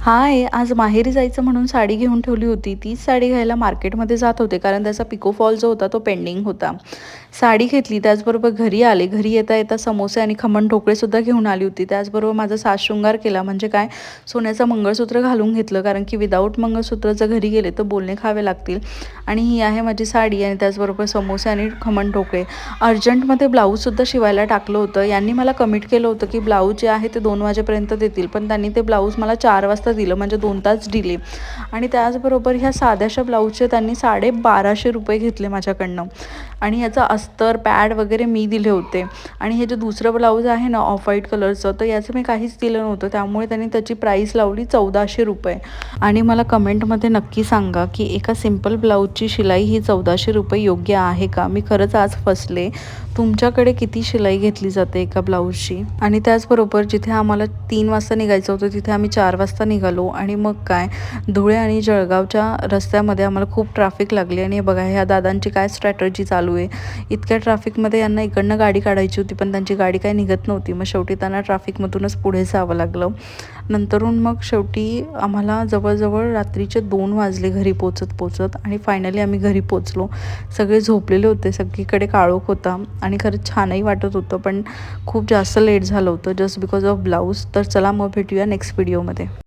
हाय, आज माहेरी जायचं म्हणून साडी घेऊन ठेवली होती. तीच साडी घ्यायला मार्केटमध्ये जात होते, कारण त्याचा पिको फॉल जो होता तो पेंडिंग होता. साडी घेतली, त्याचबरोबर घरी आले. घरी येता येता समोसे आणि खमण ढोकळेसुद्धा घेऊन आली होती. त्याचबरोबर माझा साजशृंगार केला, म्हणजे काय, सोन्याचं मंगळसूत्र घालून घेतलं, कारण की विदाऊट मंगळसूत्र जर घरी गेले तर बोलणे खावे लागतील. आणि ही आहे माझी साडी आणि त्याचबरोबर समोसे आणि खमण ढोकळे. अर्जंटमध्ये ब्लाऊजसुद्धा शिवायला टाकलं होतं. यांनी मला कमिट केलं होतं की ब्लाऊज जे आहे ते 2 वाजेपर्यंत देतील, पण त्यांनी ते ब्लाऊज मला 4 वाजता दिलं, म्हणजे 2 तास डिले. आणि त्याचबरोबर ह्या साध्याशा ब्लाऊजचे त्यांनी ₹1250 घेतले माझ्याकडनं. आणि याचं अस्तर पॅड वगैरे मी दिले होते. आणि हे जे दुसरं ब्लाऊज आहे ना ऑफ व्हाईट कलरचं, तर याचं मी काहीच दिलं नव्हतं, त्यामुळे त्यांनी त्याची प्राईस लावली ₹1400. आणि मला कमेंटमध्ये नक्की सांगा की एका सिंपल ब्लाऊजची शिलाई ही ₹1400 योग्य आहे का? मी खरंच आज फसले. तुमच्याकडे किती शिलाई घेतली जाते एका ब्लाऊजची? आणि त्याचबरोबर जिथे आम्हाला 3 वाजता निघायचं होतं तिथे आम्ही 4 वाजता निघालो. आणि मग काय, धुळे आणि जळगावच्या रस्त्यामध्ये आम्हाला खूप ट्रॅफिक लागली. आणि बघा ह्या दादांची काय स्ट्रॅटर्जी चालू आहे. इतक्या ट्रॅफिकमध्ये यांना इकडनं गाडी काढायची होती, पण त्यांची गाडी काही निघत नव्हती. मग शेवटी त्यांना ट्रॅफिकमधूनच पुढे जावं लागलं. नंतरून मग शेवटी आम्हाला जवळजवळ रात्रीचे 2 वाजले घरी पोचत आणि फायनली आम्ही घरी पोचलो. सगळे झोपलेले होते, सगळीकडे काळोख होता आणि खरंच छानही वाटत होतं, पण खूप जास्त लेट झालं होतं जस्ट बिकॉज ऑफ ब्लाऊज. तर चला मग भेटूया नेक्स्ट व्हिडिओमध्ये.